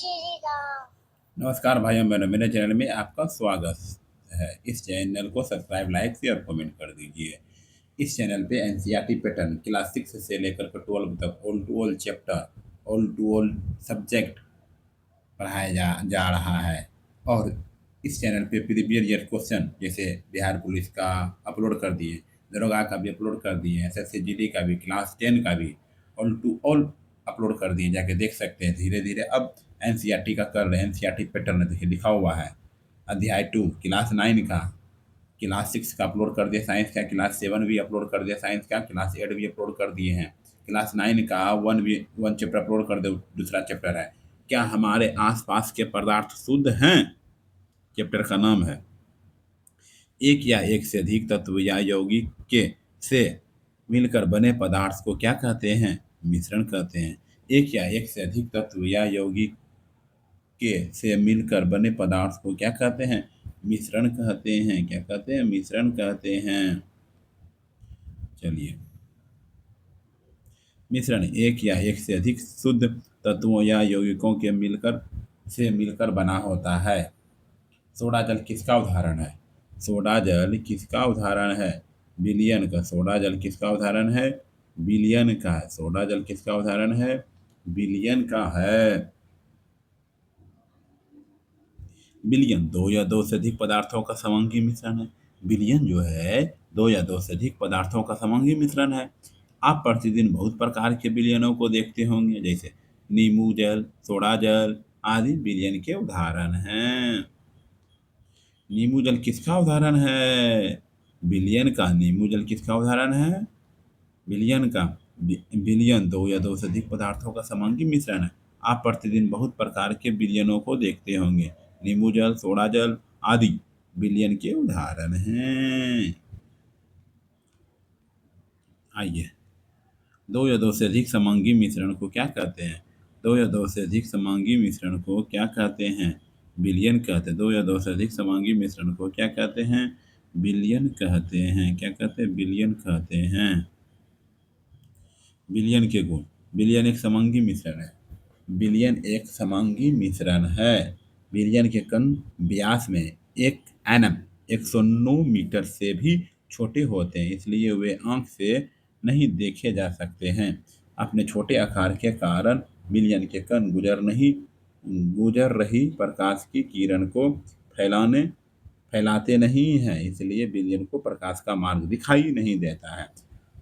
नमस्कार भाइयों बहनों, मेरे चैनल में आपका स्वागत है। इस चैनल को सब्सक्राइब, लाइक, शेयर, कमेंट कर दीजिए। इस चैनल पे एनसीईआरटी पैटर्न क्लास 6 से लेकर के 12 तक all to all chapter, all to all subject पढ़ाया जा रहा है। और इस चैनल पे प्रीवियस ईयर क्वेश्चन जैसे बिहार पुलिस का अपलोड कर दिए, दरोगा का भी अपलोड कर दिए, एसएससी जीडी का भी, क्लास 10 का भी ऑल टू ऑल अपलोड कर दिए, जाके देख सकते हैं। धीरे धीरे अब एनसीईआरटी का कर रहे हैं, एनसीईआरटी पैटर्न देखिए लिखा हुआ है। अध्याय 2 क्लास 9 का, क्लास 6 का अपलोड कर दिया, साइंस का क्लास 7 भी अपलोड कर दिया, साइंस का क्लास 8 भी अपलोड कर दिए हैं, क्लास 9 का वन चैप्टर अपलोड कर दे। दूसरा चैप्टर है क्या हमारे आसपास के पदार्थ शुद्ध हैं। चैप्टर का नाम है एक या एक से अधिक तत्व या यौगिक के से मिलकर बने पदार्थ को क्या कहते हैं, मिश्रण कहते हैं। एक या एक से अधिक तत्व या यौगिक के से मिलकर बने पदार्थ को क्या कहते हैं, मिश्रण कहते हैं। क्या कहते हैं, मिश्रण कहते हैं। चलिए, मिश्रण एक या एक से अधिक शुद्ध तत्वों या यौगिकों के मिलकर बना होता है। सोडा जल किसका उदाहरण है, सोडा जल किसका उदाहरण है, विलयन का। सोडा जल किसका उदाहरण है, विलयन का है। सोडा जल किसका उदाहरण है, विलयन का है। विलयन दो या दो से अधिक पदार्थों का समांगी मिश्रण है। विलयन जो है दो या दो से अधिक पदार्थों का समांगी मिश्रण है। आप प्रतिदिन बहुत प्रकार के विलयनों को देखते होंगे, जैसे नींबू जल, सोडा जल आदि विलयन के उदाहरण हैं। नींबू जल किसका उदाहरण है, विलयन का। नींबू जल किसका उदाहरण है, विलयन का। विलयन दो या दो से अधिक पदार्थों का समांगी मिश्रण है। आप प्रतिदिन बहुत प्रकार के विलयनों को देखते होंगे। नींबू जल, सोडा जल आदि विलयन के उदाहरण हैं। आइए, दो या दो से अधिक समांगी मिश्रण को क्या कहते हैं, दो या दो से अधिक समांगी मिश्रण को क्या कहते हैं, विलयन कहते हैं। दो या दो से अधिक समांगी मिश्रण को क्या कहते हैं, विलयन कहते हैं। क्या कहते हैं, विलयन कहते हैं। विलयन के गुण। विलयन एक समांगी मिश्रण है। विलयन एक समांगी मिश्रण है। विलयन के कण व्यास में 1 एनएम 109 मीटर से भी छोटे होते हैं, इसलिए वे आंख से नहीं देखे जा सकते हैं। अपने छोटे आकार के कारण विलयन के कण गुजर रही प्रकाश की किरण को फैलाते नहीं हैं, इसलिए विलयन को प्रकाश का मार्ग दिखाई नहीं देता है।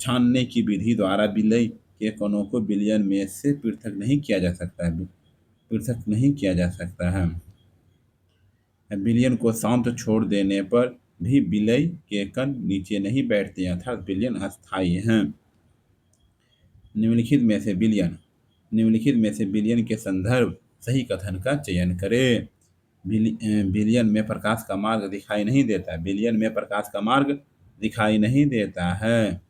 छानने की विधि द्वारा विलय के कणों को विलयन में से पृथक नहीं किया जा सकता है। विलयन को शांत छोड़ देने पर भी विलय के कण नीचे नहीं बैठते, अर्थात विलयन अस्थायी हैं। निम्नलिखित में से विलयन के संदर्भ सही कथन का चयन करें। विलयन में प्रकाश का मार्ग दिखाई नहीं देता। विलयन में प्रकाश का मार्ग दिखाई नहीं देता है।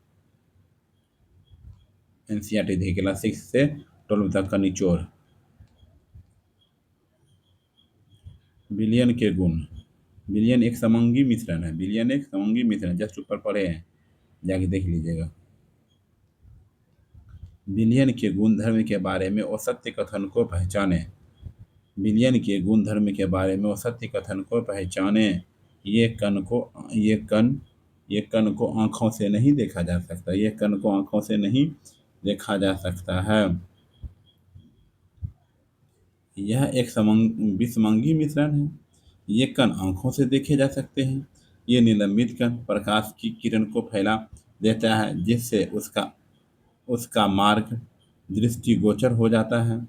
एनसीईआरटी देखिए क्लास 6 से 12 तक का निचोड़। विलयन के गुण। विलयन एक समांगी मिश्रण है। विलयन एक समांगी मिश्रण, जस्ट ऊपर पढ़े हैं, जाके देख लीजिएगा। विलयन के गुणधर्म के बारे में औसत्य कथन को पहचानें। विलयन के गुणधर्म के बारे में औसत्य कथन को पहचानें। ये कण को आंखों से नहीं देखा जा सकता। ये कण को आंखों से नहीं देखा जा सकता है। यह एक विषमंगी मिश्रण है। ये कण आंखों से देखे जा सकते हैं। ये निलंबित कण प्रकाश की किरण को फैला देता है, जिससे उसका मार्ग दृष्टिगोचर हो जाता है।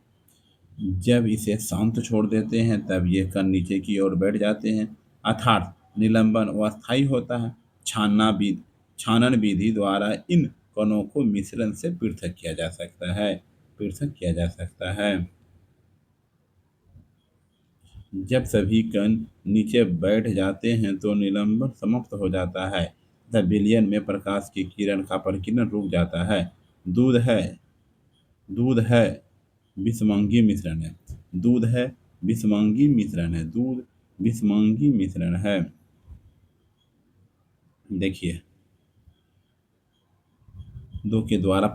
जब इसे शांत छोड़ देते हैं तब ये कण नीचे की ओर बैठ जाते हैं, अर्थात निलंबन अस्थायी होता है। छानन विधि द्वारा इन कणों को मिश्रण से पृथक किया जा सकता है। जब सभी कण नीचे बैठ जाते हैं तो निलंबन समाप्त हो जाता है तथा विलयन में प्रकाश की किरण का प्रकीर्णन रुक जाता है। दूध है विषमंगी मिश्रण है। दूध विषमंगी मिश्रण है। देखिए, दो के द्वारा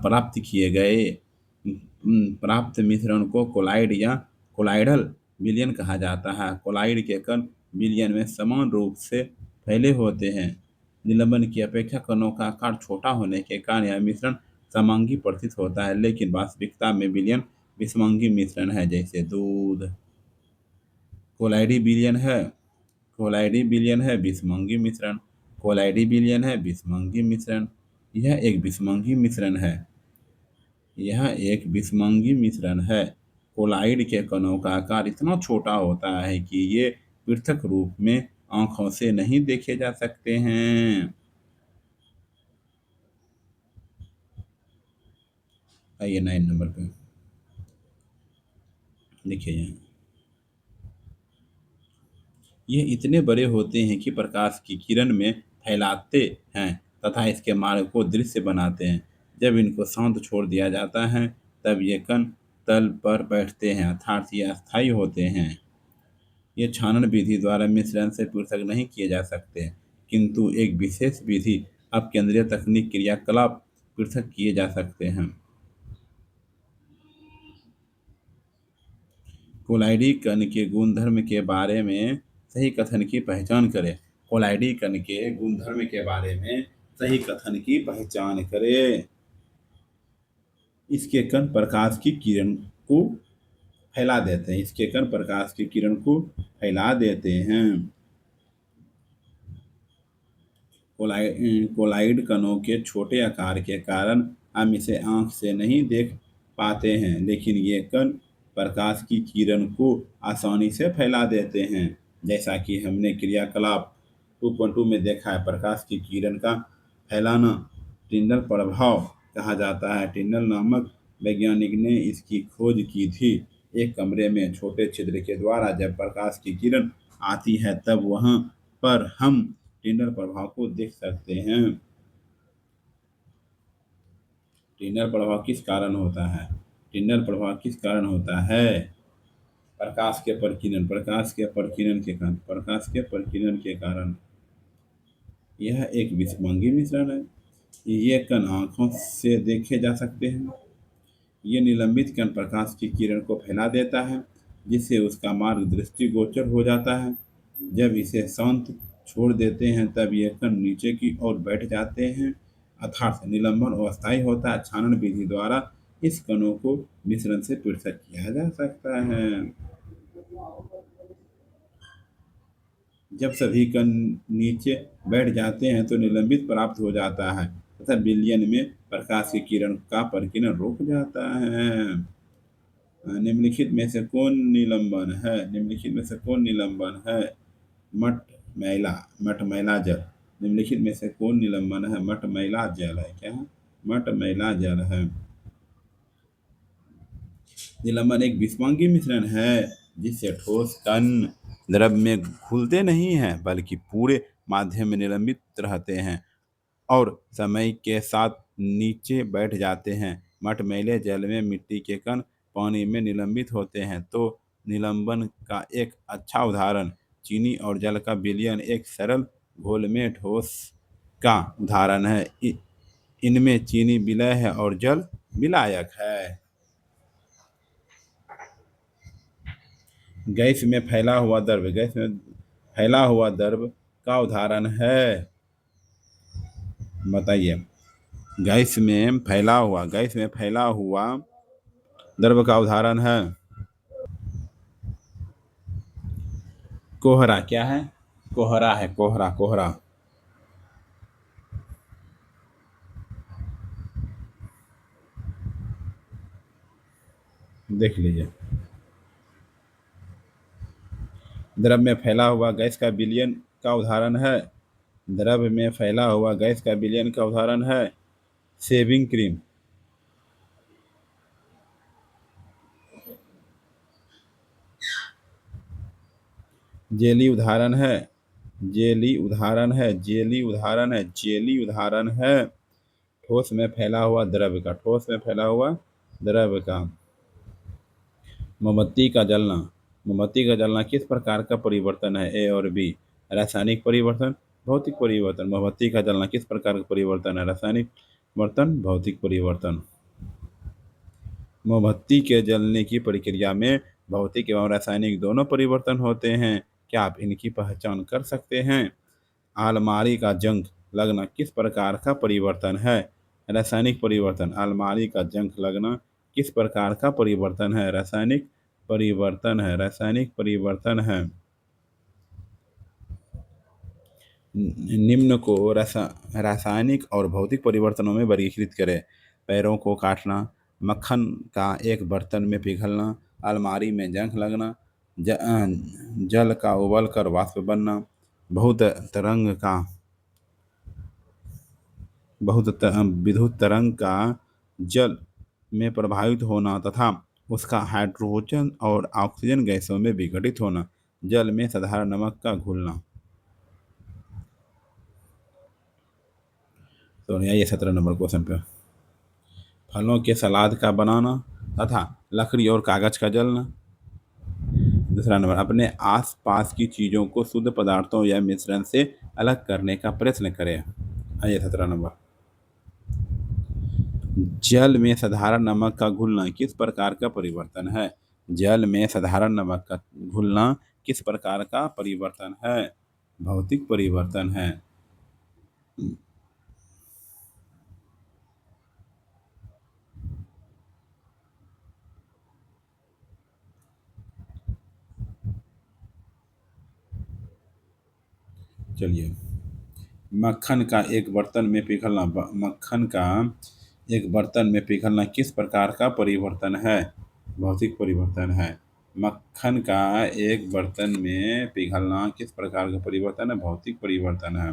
प्राप्त मिश्रण को कोलाइड या कोलाइडल विलयन कहा जाता है। कोलाइड के कण विलयन में समान रूप से फैले होते हैं। निलंबन की अपेक्षा कणों का आकार छोटा होने के कारण यह मिश्रण समांगी प्रतीत होता है, लेकिन वास्तविकता में विलयन विषमांगी मिश्रण है, जैसे दूध। कोलाइडी विलयन है कोलाइडी विलयन है विषमंगी मिश्रण। कोलाइडी विलयन है विषमंगी मिश्रण। यह एक विषमंगी मिश्रण है। यह एक विषमंगी मिश्रण है। कोलाइड के कणों का आकार इतना छोटा होता है कि ये पृथक रूप में आंखों से नहीं देखे जा सकते हैं। आइए 9 नंबर पे देखिए यहाँ। ये इतने बड़े होते हैं कि प्रकाश की किरण में फैलाते हैं तथा इसके मार्ग को दृश्य बनाते हैं। जब इनको शांत छोड़ दिया जाता है तब ये कण तल पर बैठते हैं, अर्थात ये अस्थायी होते हैं। ये छानन विधि द्वारा मिश्रण से पृथक नहीं किए जा सकते, किंतु एक विशेष विधि अपकेंद्रीय तकनीक क्रियाकलाप पृथक किए जा सकते हैं। कोलाइडी कण के गुणधर्म के बारे में सही कथन की पहचान करें। कोलाइडी कण के गुणधर्म के बारे में सही कथन की पहचान करें। इसके कण प्रकाश की किरण को फैला देते हैं। इसके कण प्रकाश की किरण को फैला देते हैं। कोलाइड कणों के छोटे आकार के कारण हम इसे आंख से नहीं देख पाते हैं, लेकिन ये कण प्रकाश की किरण को आसानी से फैला देते हैं, जैसा कि हमने क्रियाकलाप 2.2 में देखा है। प्रकाश की किरण का फैलाना टिंडल प्रभाव कहा जाता है। टिंडल नामक वैज्ञानिक ने इसकी खोज की थी। एक कमरे में छोटे छिद्र के द्वारा जब प्रकाश की किरण आती है तब वहां पर हम टिंडल प्रभाव को देख सकते हैं। टिंडल प्रभाव किस कारण होता है? टिंडल प्रभाव किस कारण होता है? प्रकाश के प्रकीर्णन के कारण। यह एक विषमंगी मिश्रण है। ये कण आंखों से देखे जा सकते हैं। ये निलंबित कण प्रकाश की किरण को फैला देता है, जिससे उसका मार्ग दृष्टिगोचर हो जाता है। जब इसे शांत छोड़ देते हैं तब ये कण नीचे की ओर बैठ जाते हैं, अर्थात निलंबन अस्थायी होता है। छानन विधि द्वारा इस कणों को मिश्रण से पृथक किया जा सकता है। जब सभी कण नीचे बैठ जाते हैं तो निलंबित प्राप्त हो जाता है तथा विलयन में प्रकाश की किरण का प्रकीर्णन रुक जाता है। निम्नलिखित में से कौन निलंबन है? मटमैला जल। निम्नलिखित में से कौन निलंबन है? मटमैला जल है। क्या है? मटमैला जल है। निलंबन एक विषमांगी मिश्रण है जिससे ठोस कण द्रव में घुलते नहीं हैं, बल्कि पूरे माध्यम में निलंबित रहते हैं और समय के साथ नीचे बैठ जाते हैं। मटमैले जल में मिट्टी के कण पानी में निलंबित होते हैं, तो निलंबन का एक अच्छा उदाहरण चीनी और जल का विलयन एक सरल घोल में ठोस का उदाहरण है। इनमें चीनी विलय है और जल विलायक है। गैस में फैला हुआ द्रव का उदाहरण है। बताइए। गैस में फैला हुआ द्रव का उदाहरण है कोहरा। क्या है? कोहरा है। कोहरा देख लीजिए। द्रव में फैला हुआ गैस का विलयन का उदाहरण है शेविंग क्रीम। जेली उदाहरण है ठोस में फैला हुआ द्रव का। मोमबत्ती का जलना किस प्रकार का परिवर्तन है? ए और बी। रासायनिक परिवर्तन, भौतिक परिवर्तन। मोमबत्ती का जलना किस प्रकार का परिवर्तन है? रासायनिक परिवर्तन, भौतिक परिवर्तन। मोमबत्ती के जलने की प्रक्रिया में भौतिक एवं रासायनिक दोनों परिवर्तन होते हैं। क्या आप इनकी पहचान कर सकते हैं? अलमारी का जंग लगना किस प्रकार का परिवर्तन है? रासायनिक परिवर्तन। अलमारी का जंग लगना किस प्रकार का परिवर्तन है? रासायनिक परिवर्तन है। रासायनिक परिवर्तन है। निम्न को रासायनिक और भौतिक परिवर्तनों में वर्गीकृत करें। पैरों को काटना, मक्खन का एक बर्तन में पिघलना, अलमारी में जंग लगना, जल का उबल कर वाष्प बनना, बहुत तरंग का विद्युत तरंग का जल में प्रभावित होना तथा उसका हाइड्रोजन और ऑक्सीजन गैसों में विघटित होना, जल में साधारण नमक का घुलना। तो ये 17 नंबर क्वेश्चन पे। फलों के सलाद का बनाना तथा लकड़ी और कागज का जलना। दूसरा नंबर, अपने आसपास की चीजों को शुद्ध पदार्थों या मिश्रण से अलग करने का प्रयत्न करें। आइए 17 नंबर, जल में साधारण नमक का घुलना किस प्रकार का परिवर्तन है? जल में साधारण नमक का घुलना किस प्रकार का परिवर्तन है? भौतिक परिवर्तन है। चलिए, मक्खन का एक बर्तन में पिघलना, मक्खन का एक बर्तन में पिघलना किस प्रकार का परिवर्तन है? भौतिक परिवर्तन है। मक्खन का एक बर्तन में पिघलना किस प्रकार का परिवर्तन है? भौतिक परिवर्तन है।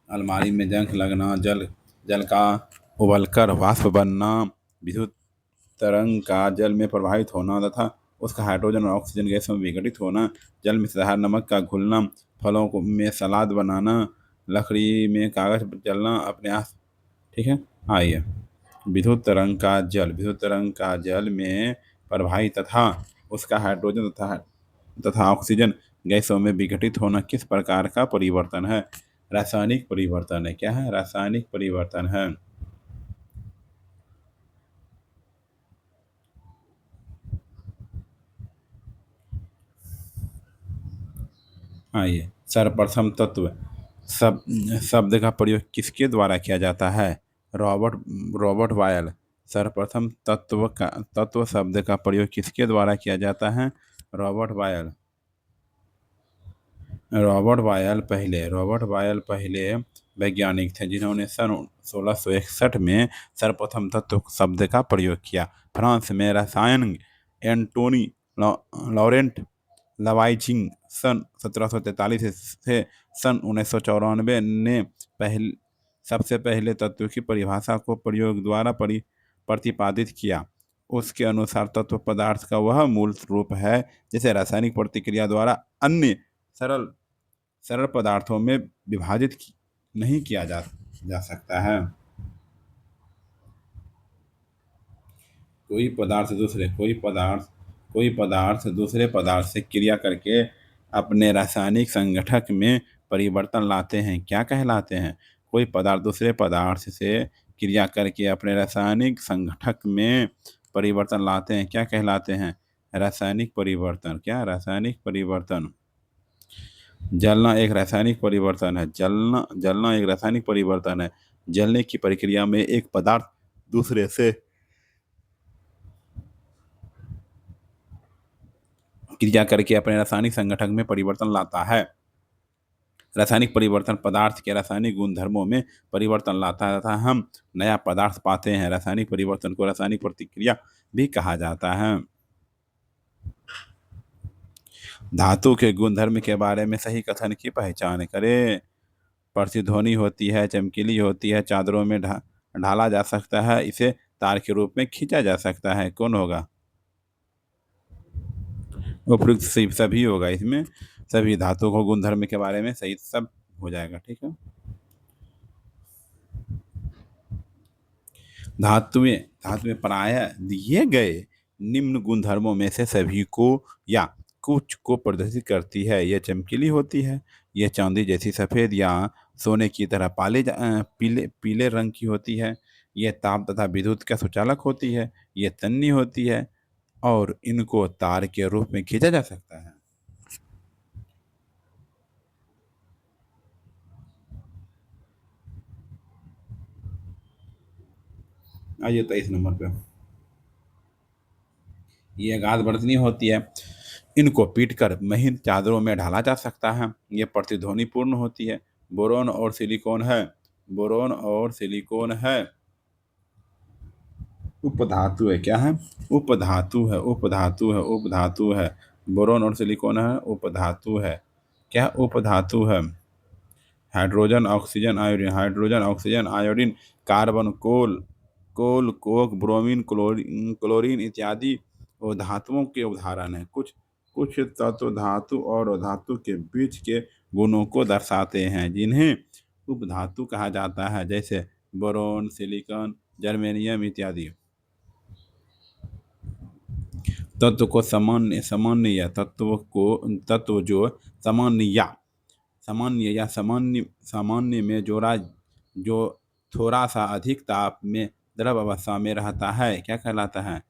अलमारी में जंग लगना, जल का उबलकर वाष्प बनना, विद्युत तरंग का जल में प्रवाहित होना तथा उसका हाइड्रोजन और ऑक्सीजन गैसों में विघटित होना, जल में साधारण नमक का घुलना, फलों को में सलाद बनाना, लकड़ी में कागज जलना, अपने आस। ठीक है, आइए, विद्युत तरंग का जल में प्रवाहित तथा उसका हाइड्रोजन तथा ऑक्सीजन गैसों में विघटित होना किस प्रकार का परिवर्तन है? रासायनिक परिवर्तन है। क्या है? रासायनिक परिवर्तन है। आइए, सर्वप्रथम तत्व सब शब्द का प्रयोग किसके द्वारा किया जाता है? Robert Robert Boyle. सर्वप्रथम तत्व शब्द का प्रयोग किसके द्वारा किया जाता है? Robert vial. रॉबर्ट वायल पहले वैज्ञानिक थे जिन्होंने सन 1661 में सर्वप्रथम तत्व शब्द का प्रयोग किया। फ्रांस में रसायन एंटोनी लॉरेंट लवाइजिंग सन 1743 से सन 1994 ने सबसे पहले तत्व की परिभाषा को प्रयोग द्वारा प्रतिपादित किया। उसके अनुसार तत्व पदार्थ का वह मूल रूप है जिसे रासायनिक प्रतिक्रिया द्वारा अन्य सरल सरल पदार्थों में विभाजित नहीं किया जा सकता है। कोई पदार्थ दूसरे पदार्थ से क्रिया करके अपने रासायनिक संगठक में परिवर्तन लाते हैं, क्या कहलाते हैं? कोई पदार्थ दूसरे पदार्थ से क्रिया करके अपने रासायनिक संगठक में परिवर्तन लाते हैं, क्या कहलाते हैं? रासायनिक परिवर्तन। क्या? रासायनिक परिवर्तन। जलना एक रासायनिक परिवर्तन है। जलना एक रासायनिक परिवर्तन है। जलने की प्रक्रिया में एक पदार्थ दूसरे से क्रिया करके अपने रासायनिक संगठन में परिवर्तन लाता है। रासायनिक परिवर्तन पदार्थ के रासायनिक गुणधर्मों में परिवर्तन लाता है तथा हम नया पदार्थ पाते हैं। रासायनिक परिवर्तन को रासायनिक प्रतिक्रिया भी कहा जाता है। धातु के गुणधर्म के बारे में सही कथन की पहचान करें। प्रतिध्वनि होती है, चमकीली होती है, चादरों में ढाला जा सकता है, इसे तार के रूप में खींचा जा सकता है। कौन होगा? उपयुक्त सभी होगा इसमें। सभी धातु को गुणधर्म के बारे में सही सब हो जाएगा। ठीक है, धातुएं प्रायः दिए गए निम्न गुणधर्मों में से सभी को या कुछ को प्रदर्शित करती है। यह चमकीली होती है, यह चांदी जैसी सफ़ेद या सोने की तरह पीले पीले रंग की होती है, ये ताप तथा विद्युत का सुचालक होती है, ये तन्नी होती है और इनको तार के रूप में खींचा जा सकता है। आइए 23 नंबर पे, ये गाद बर्तनी होती है, इनको पीटकर महीन चादरों में ढाला जा सकता है, ये प्रतिध्वनिपूर्ण होती है, बोरोन और सिलिकॉन है, बोरोन और सिलिकॉन है, उपधातु है, क्या है, उपधातु है, उपधातु है, उपधातु है, बोरोन और सिलिकॉन है, उपधातु है, क्या उपधातु है, hydrogen oxygen iodine, hydrogen oxygen iodine, carbon coal, coal coke bromine chlorine chlorine इत्यादि वो धातुओं के उदाहरण हैं। कुछ कुछ तत्व धातु और धातु के बीच के गुणों को दर्शाते हैं जिन्हें उपधातु कहा जाता है, जैसे बोरोन, सिलिकॉन, जर्मेनियम इत्यादि। तत्व को सामान्य सामान्य या तत्व जो सामान्य में जोड़ा जो थोड़ा सा अधिक ताप में द्रव अवस्था में रहता है, क्या कहलाता है।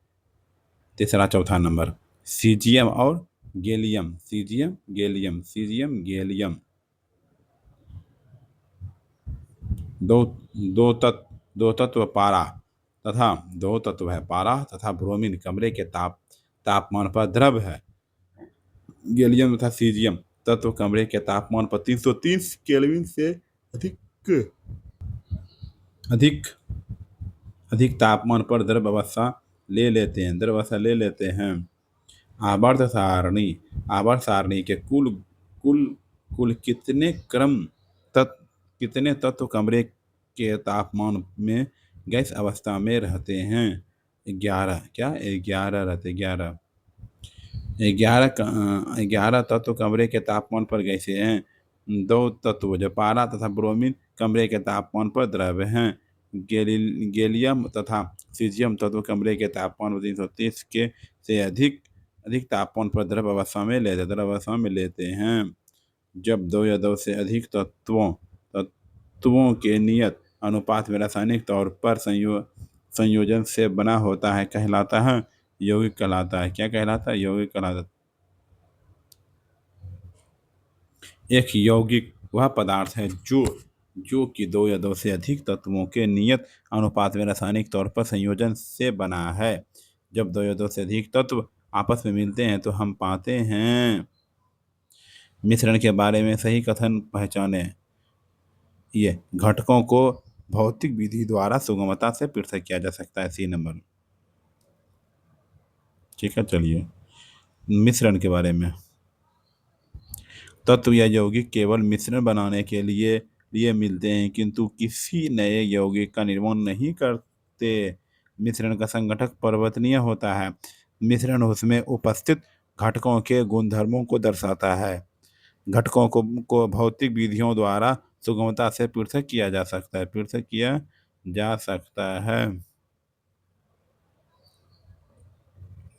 तीसरा चौथा नंबर, सीजियम और gallium, caesium gallium, caesium gallium, दो दो तत्व पारा तथा दो तत्व है पारा तथा ब्रोमीन कमरे के तापमान पर द्रव है। गैलियम तथा सीजियम तत्व कमरे के तापमान पर 330 केल्विन से अधिक अधिक अधिक तापमान पर द्रव अवस्था ले लेते हैं। आवर्त सारणी के कुल कुल कुल कितने तत्व कमरे के तापमान में गैस अवस्था में रहते हैं। 11, क्या 11 रहते, 11 11 तत्व कमरे के तापमान पर गैसें हैं। दो तत्व जो पारा तथा ब्रोमीन कमरे के तापमान पर द्रव हैं। गैलियम तथा सीजियम तत्व कमरे के तापमान 330 के से अधिक तापमान पर द्रव अवस्था में लेते हैं। जब दो या दो से अधिक तत्वों के नियत अनुपात में रासायनिक तौर पर संयोजन से बना होता है, कहलाता है यौगिक कहलाता है। क्या कहलाता है, यौगिक कहलाता है। एक यौगिक वह पदार्थ है जो कि दो या दो से अधिक तत्वों के नियत अनुपात में रासायनिक तौर पर संयोजन से बना है। जब दो या दो से अधिक तत्व आपस में मिलते हैं तो हम पाते हैं। मिश्रण के बारे में सही कथन पहचाने। ये घटकों को भौतिक विधि द्वारा सुगमता से पृथक किया जा सकता है, सी नंबर। ठीक है, चलिए मिश्रण के बारे में। तत्व या यौगिक केवल मिश्रण बनाने के लिए मिलते हैं किंतु किसी नए यौगिक का निर्माण नहीं करते। मिश्रण का संगठक परिवर्तनीय होता है। मिश्रण उसमें उपस्थित घटकों के गुणधर्मों को दर्शाता है। घटकों को भौतिक विधियों द्वारा सुगमता से पृथक किया जा सकता है।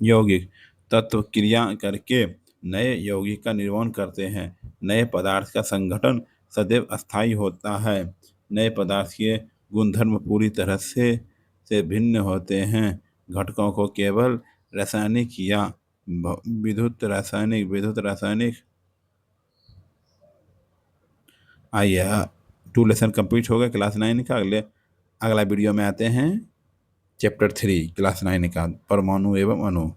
यौगिक तत्व क्रिया करके नए यौगिक का निर्माण करते हैं। नए पदार्थ का संगठन सदैव अस्थायी होता है। नए पदार्थ के गुणधर्म पूरी तरह से भिन्न होते हैं। घटकों को केवल रासायनिक या विद्युत रासायनिक आइए 2 लेसन कंप्लीट हो गया क्लास 9 का। अगला वीडियो में आते हैं चैप्टर 3 क्लास 9 का, परमाणु एवं अणु।